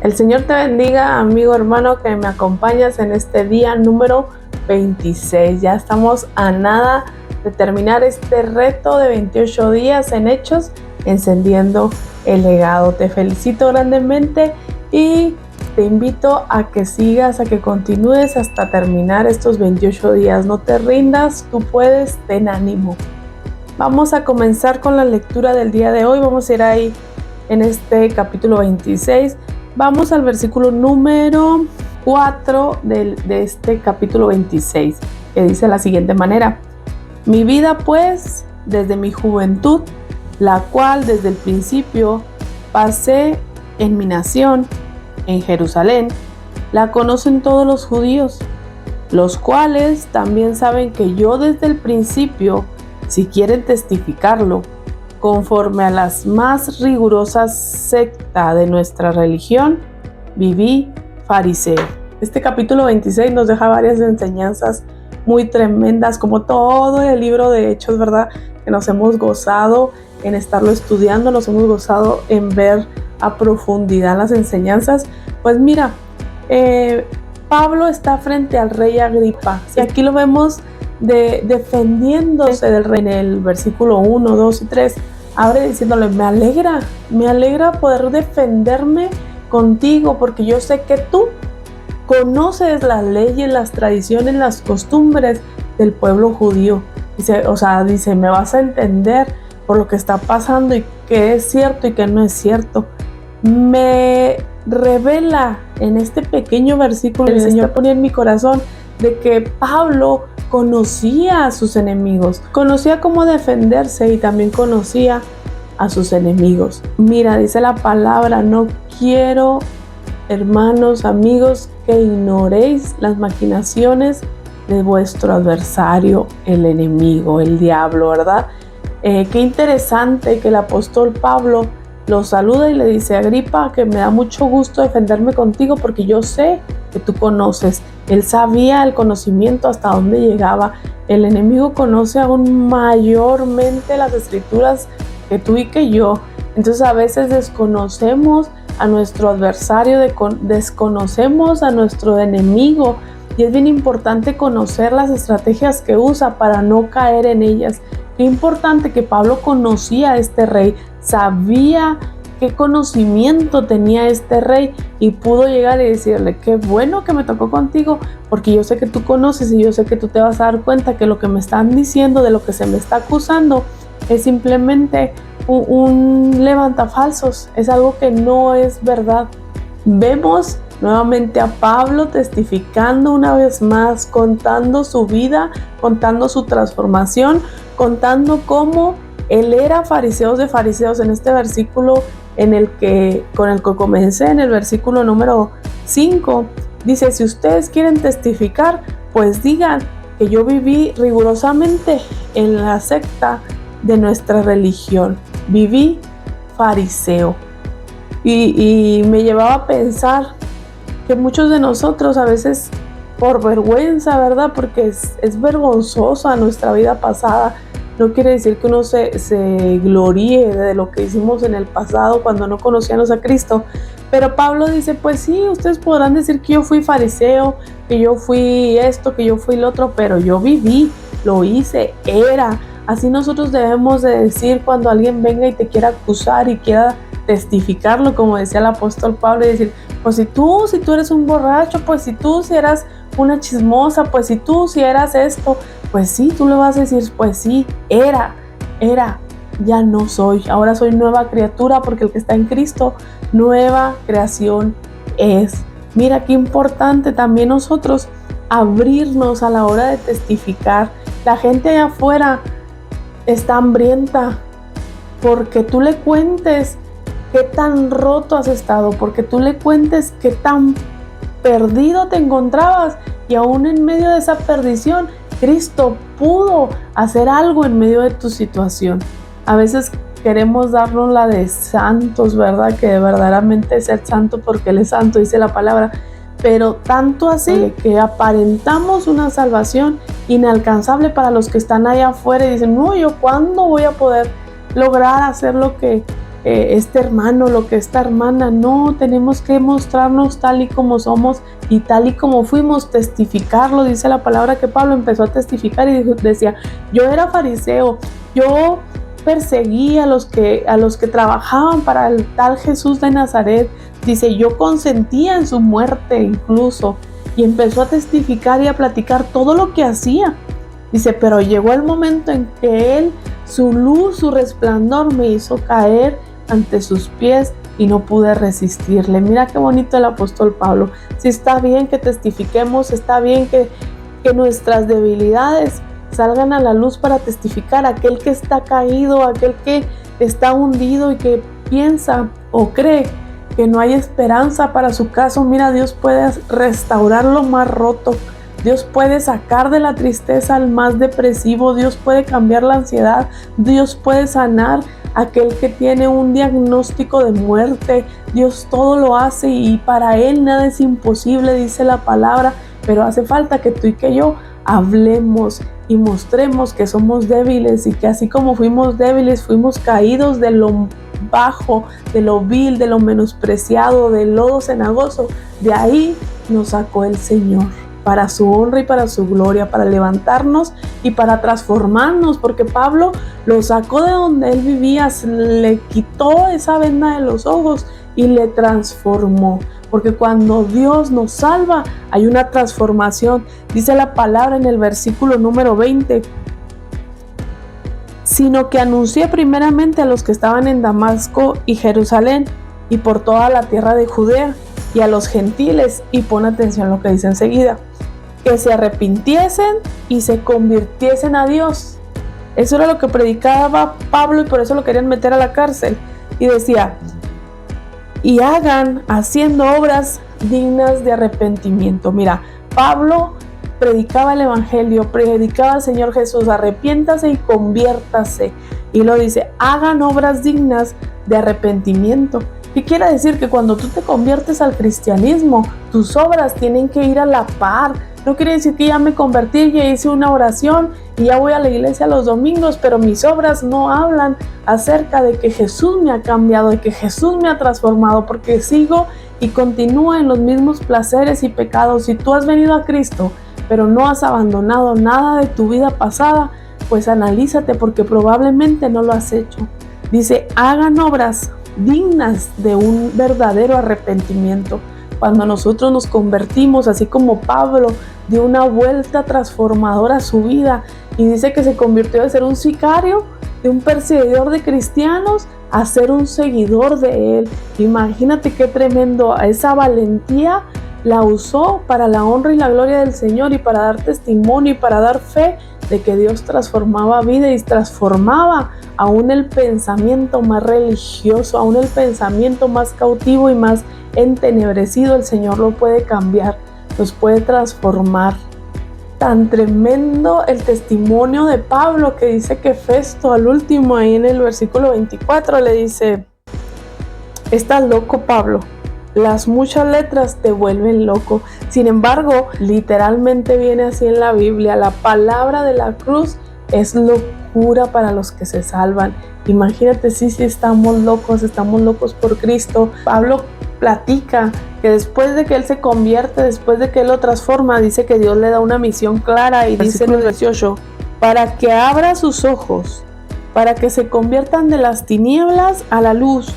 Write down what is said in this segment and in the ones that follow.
El Señor te bendiga, amigo, hermano, que me acompañas en este día número 26. Ya estamos a nada de terminar este reto de 28 días en Hechos, encendiendo el legado. Te felicito grandemente y te invito a que sigas, a que continúes hasta terminar estos 28 días. No te rindas, tú puedes, ten ánimo. Vamos a comenzar con la lectura del día de hoy. Vamos a ir ahí en este capítulo 26. Vamos al versículo número 4 de este capítulo 26, que dice de la siguiente manera: Mi vida pues, desde mi juventud, la cual desde el principio pasé en mi nación, en Jerusalén, la conocen todos los judíos, los cuales también saben que yo desde el principio, si quieren testificarlo, conforme a las más rigurosas sectas de nuestra religión, viví fariseo. Este capítulo 26 nos deja varias enseñanzas muy tremendas, como todo el libro de Hechos, ¿verdad? Que nos hemos gozado en estarlo estudiando, nos hemos gozado en ver a profundidad las enseñanzas. Pues mira, Pablo está frente al rey Agripa, y aquí lo vemos defendiéndose del rey. En el versículo 1, 2 y 3 abre diciéndole: me alegra poder defenderme contigo, porque yo sé que tú conoces las leyes, las tradiciones, las costumbres del pueblo judío. Dice, me vas a entender por lo que está pasando y qué es cierto y qué no es cierto. Me revela en este pequeño versículo, el Señor ponía en mi corazón, de que Pablo conocía a sus enemigos, conocía cómo defenderse y también conocía a sus enemigos. Mira, dice la palabra: no quiero, hermanos, amigos, que ignoréis las maquinaciones de vuestro adversario, el enemigo, el diablo, ¿verdad? Qué interesante que el apóstol Pablo lo saluda y le dice: Agripa, que me da mucho gusto defenderme contigo porque yo sé que tú conoces. Él sabía el conocimiento hasta dónde llegaba. El enemigo conoce aún mayormente las escrituras que tú y que yo. Entonces a veces desconocemos a nuestro adversario, desconocemos a nuestro enemigo, y es bien importante conocer las estrategias que usa para no caer en ellas. Qué importante que Pablo conocía a este rey, sabía qué conocimiento tenía este rey y pudo llegar y decirle: qué bueno que me tocó contigo, porque yo sé que tú conoces y yo sé que tú te vas a dar cuenta que lo que me están diciendo, de lo que se me está acusando, es simplemente un levantafalsos, es algo que no es verdad. Vemos nuevamente a Pablo testificando una vez más, contando su vida, contando su transformación, contando cómo él era fariseo de fariseos. En este versículo con el que comencé, en el versículo número 5, dice: si ustedes quieren testificar, pues digan que yo viví rigurosamente en la secta de nuestra religión, viví fariseo. Y me llevaba a pensar que muchos de nosotros a veces, por vergüenza, ¿verdad? Porque es vergonzosa nuestra vida pasada. No quiere decir que uno se gloríe de lo que hicimos en el pasado cuando no conocíamos a Cristo. Pero Pablo dice: pues sí, ustedes podrán decir que yo fui fariseo, que yo fui esto, que yo fui lo otro, pero yo viví, lo hice, era. Así nosotros debemos de decir cuando alguien venga y te quiera acusar y quiera testificarlo, como decía el apóstol Pablo, y decir: pues si tú eres un borracho, pues si eras una chismosa, pues si eras esto, pues sí, tú le vas a decir: pues sí, era, ya no soy, ahora soy nueva criatura, porque el que está en Cristo, nueva creación es. Mira qué importante también nosotros abrirnos a la hora de testificar. La gente allá afuera está hambrienta porque tú le cuentes qué tan roto has estado, porque tú le cuentes qué tan perdido te encontrabas, y aún en medio de esa perdición, Cristo pudo hacer algo en medio de tu situación. A veces queremos darnos la de santos, ¿verdad? Que verdaderamente ser santo porque Él es santo, dice la palabra, pero tanto así que aparentamos una salvación inalcanzable para los que están allá afuera y dicen: no, ¿yo cuándo voy a poder lograr hacer lo que este hermano, lo que esta hermana. No, tenemos que mostrarnos tal y como somos y tal y como fuimos, testificarlo. Dice la palabra que Pablo empezó a testificar y decía, yo era fariseo, yo perseguía a los que trabajaban para el tal Jesús de Nazaret. Dice, yo consentía en su muerte incluso. Y empezó a testificar y a platicar todo lo que hacía. Dice, pero llegó el momento en que su luz, su resplandor me hizo caer ante sus pies y no pude resistirle. Mira qué bonito el apóstol Pablo. Sí, está bien que testifiquemos, está bien que nuestras debilidades salgan a la luz para testificar. Aquel que está caído, aquel que está hundido y que piensa o cree que no hay esperanza para su caso, mira, Dios puede restaurar lo más roto. Dios puede sacar de la tristeza al más depresivo. Dios puede cambiar la ansiedad. Dios puede sanar a aquel que tiene un diagnóstico de muerte. Dios todo lo hace y para Él nada es imposible, dice la palabra. Pero hace falta que tú y que yo hablemos y mostremos que somos débiles y que así como fuimos débiles, fuimos caídos de lo bajo, de lo vil, de lo menospreciado, del lodo cenagoso. De ahí nos sacó el Señor, para su honra y para su gloria, para levantarnos y para transformarnos, porque Pablo lo sacó de donde él vivía, le quitó esa venda de los ojos y le transformó, porque cuando Dios nos salva hay una transformación. Dice la palabra en el versículo número 20, sino que anuncié primeramente a los que estaban en Damasco y Jerusalén y por toda la tierra de Judea y a los gentiles, y pon atención a lo que dice enseguida, que se arrepintiesen y se convirtiesen a Dios. Eso era lo que predicaba Pablo y por eso lo querían meter a la cárcel. Y decía, y hagan haciendo obras dignas de arrepentimiento. Mira, Pablo predicaba el evangelio, predicaba al Señor Jesús, arrepiéntase y conviértase. Y lo dice, hagan obras dignas de arrepentimiento. ¿Qué quiere decir? Que cuando tú te conviertes al cristianismo, tus obras tienen que ir a la par. No quiere decir que ya me convertí, ya hice una oración y ya voy a la iglesia los domingos, pero mis obras no hablan acerca de que Jesús me ha cambiado, de que Jesús me ha transformado, porque sigo y continúo en los mismos placeres y pecados. Si tú has venido a Cristo, pero no has abandonado nada de tu vida pasada, pues analízate, porque probablemente no lo has hecho. Dice, hagan obras dignas de un verdadero arrepentimiento. Cuando nosotros nos convertimos, así como Pablo dio una vuelta transformadora a su vida y dice que se convirtió de ser un sicario, de un perseguidor de cristianos, a ser un seguidor de él. Imagínate qué tremendo. Esa valentía la usó para la honra y la gloria del Señor y para dar testimonio y para dar fe de que Dios transformaba vida y transformaba aún el pensamiento más religioso, aún el pensamiento más cautivo y más entenebrecido. El Señor lo puede cambiar, los puede transformar. Tan tremendo el testimonio de Pablo, que dice que Festo al último, ahí en el versículo 24, le dice, estás loco, Pablo, las muchas letras te vuelven loco. Sin embargo, literalmente viene así en la Biblia, la palabra de la cruz es locura para los que se salvan. Imagínate si estamos locos por Cristo. Pablo platica que después de que él se convierte, después de que él lo transforma, dice que Dios le da una misión clara y dice en el 18, para que abra sus ojos, para que se conviertan de las tinieblas a la luz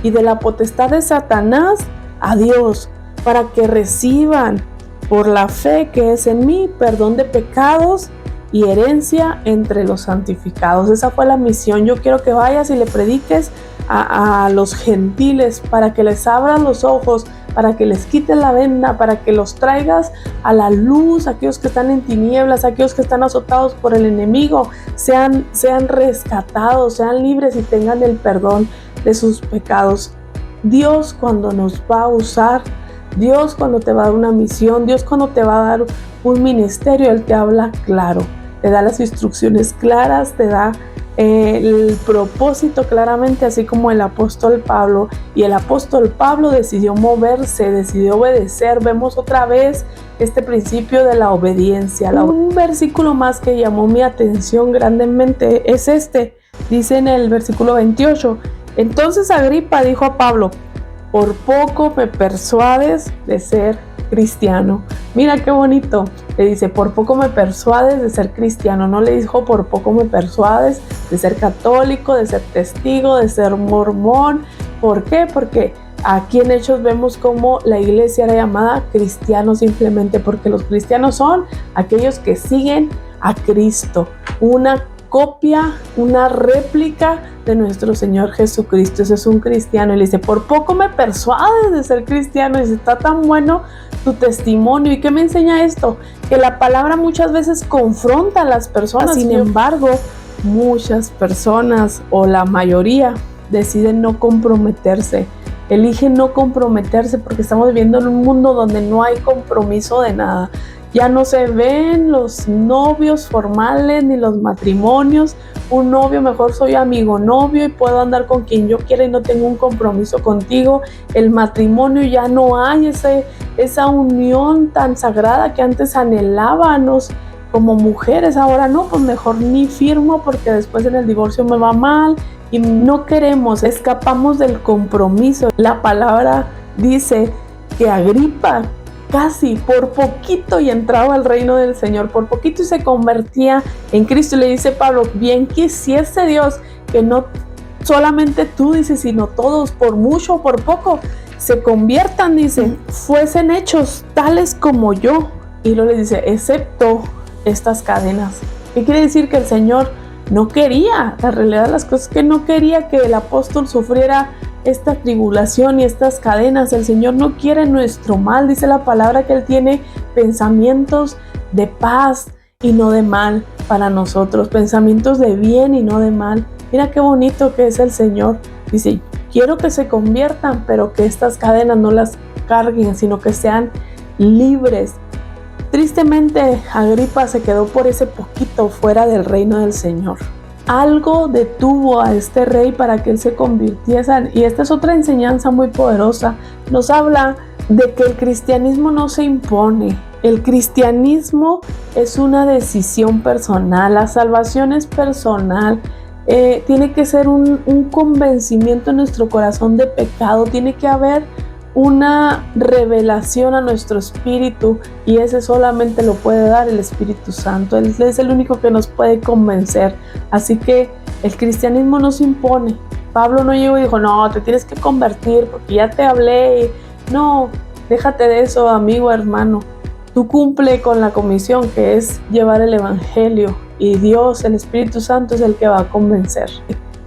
y de la potestad de Satanás a Dios, para que reciban por la fe que es en mí perdón de pecados y herencia entre los santificados. Esa fue la misión. Yo quiero que vayas y le prediques a los gentiles, para que les abras los ojos, para que les quites la venda, para que los traigas a la luz, aquellos que están en tinieblas, aquellos que están azotados por el enemigo, sean rescatados, sean libres y tengan el perdón de sus pecados. Dios cuando nos va a usar, Dios cuando te va a dar una misión, Dios cuando te va a dar un ministerio, Él te habla claro, te da las instrucciones claras, te da el propósito claramente, así como el apóstol Pablo. Y el apóstol Pablo decidió moverse, decidió obedecer. Vemos otra vez este principio de la obediencia. Un versículo más que llamó mi atención grandemente es este. Dice en el versículo 28, Entonces Agripa dijo a Pablo: por poco me persuades de ser cristiano. Mira qué bonito. Le dice: por poco me persuades de ser cristiano. No le dijo: por poco me persuades de ser católico, de ser testigo, de ser mormón. ¿Por qué? Porque aquí en Hechos vemos cómo la iglesia era llamada cristianos, simplemente porque los cristianos son aquellos que siguen a Cristo. Una copia, una réplica de nuestro Señor Jesucristo. Ese es un cristiano. Y le dice: por poco me persuades de ser cristiano. Y dice: está tan bueno tu testimonio. ¿Y qué me enseña esto? Que la palabra muchas veces confronta a las personas. Sin embargo, muchas personas, o la mayoría, deciden no comprometerse. Eligen no comprometerse porque estamos viviendo en un mundo donde no hay compromiso de nada. Ya no se ven los novios formales ni los matrimonios. Un novio, mejor soy amigo novio y puedo andar con quien yo quiera y no tengo un compromiso contigo. El matrimonio, ya no hay esa unión tan sagrada que antes anhelábamos como mujeres. Ahora no, pues mejor ni firmo porque después en el divorcio me va mal. Y no queremos, escapamos del compromiso. La palabra dice que Agripa casi por poquito y entraba al reino del Señor, por poquito y se convertía en Cristo. Y le dice Pablo: bien quisiese Dios que no solamente tú, dice, sino todos, por mucho o por poco, se conviertan, dice, fuesen hechos tales como yo. Y luego le dice: excepto estas cadenas. ¿Qué quiere decir? Que el Señor no quería, la realidad de las cosas es que no quería que el apóstol sufriera esta tribulación y estas cadenas. El Señor no quiere nuestro mal. Dice la palabra que Él tiene pensamientos de paz y no de mal para nosotros, pensamientos de bien y no de mal. Mira qué bonito que es el Señor. Dice: quiero que se conviertan, pero que estas cadenas no las carguen, sino que sean libres. Tristemente, Agripa se quedó por ese poquito fuera del reino del Señor. Algo detuvo a este rey para que él se convirtiese. Y esta es otra enseñanza muy poderosa. Nos habla de que el cristianismo no se impone. El cristianismo es una decisión personal. La salvación es personal. Tiene que ser un convencimiento en nuestro corazón de pecado. Tiene que haber una revelación a nuestro espíritu, y ese solamente lo puede dar el Espíritu Santo. Él es el único que nos puede convencer. Así que el cristianismo no se impone. Pablo no llegó y dijo: no, te tienes que convertir porque ya te hablé. No, déjate de eso, amigo, hermano. Tú cumple con la comisión, que es llevar el evangelio, y Dios, el Espíritu Santo, es el que va a convencer.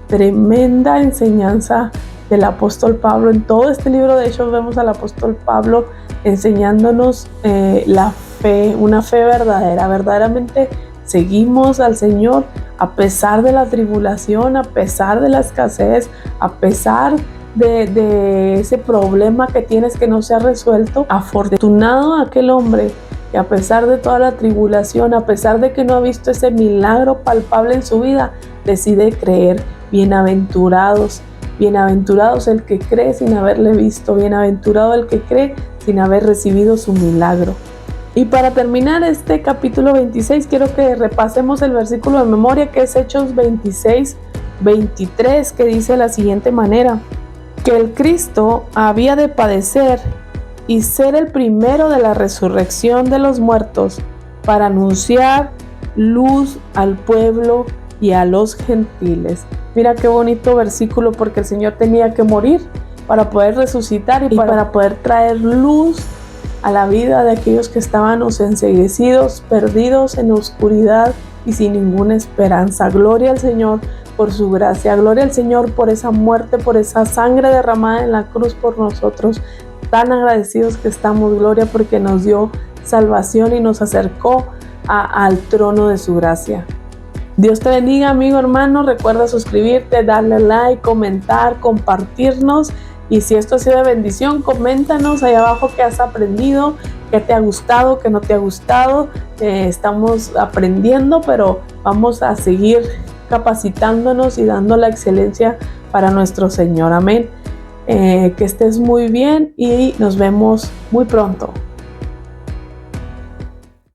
Tremenda enseñanza del apóstol Pablo. En todo este libro de Hechos vemos al apóstol Pablo enseñándonos la fe, una fe verdadera. Verdaderamente seguimos al Señor a pesar de la tribulación, a pesar de la escasez, a pesar de ese problema que tienes que no se ha resuelto. Afortunado aquel hombre que a pesar de toda la tribulación, a pesar de que no ha visto ese milagro palpable en su vida, decide creer. Bienaventurados el que cree sin haberle visto, bienaventurado el que cree sin haber recibido su milagro. Y para terminar este capítulo 26, quiero que repasemos el versículo de memoria, que es Hechos 26:23, que dice de la siguiente manera: que el Cristo había de padecer y ser el primero de la resurrección de los muertos, para anunciar luz al pueblo y a los gentiles. Mira qué bonito versículo, porque el Señor tenía que morir para poder resucitar y para poder traer luz a la vida de aquellos que estaban enceguecidos, perdidos en oscuridad y sin ninguna esperanza. Gloria al Señor por su gracia, gloria al Señor por esa muerte, por esa sangre derramada en la cruz por nosotros. Tan agradecidos que estamos, gloria, porque nos dio salvación y nos acercó al trono de su gracia. Dios te bendiga, amigo, hermano. Recuerda suscribirte, darle like, comentar, compartirnos. Y si esto ha sido de bendición, coméntanos ahí abajo qué has aprendido, qué te ha gustado, qué no te ha gustado. Estamos aprendiendo, pero vamos a seguir capacitándonos y dando la excelencia para nuestro Señor. Amén. Que estés muy bien y nos vemos muy pronto.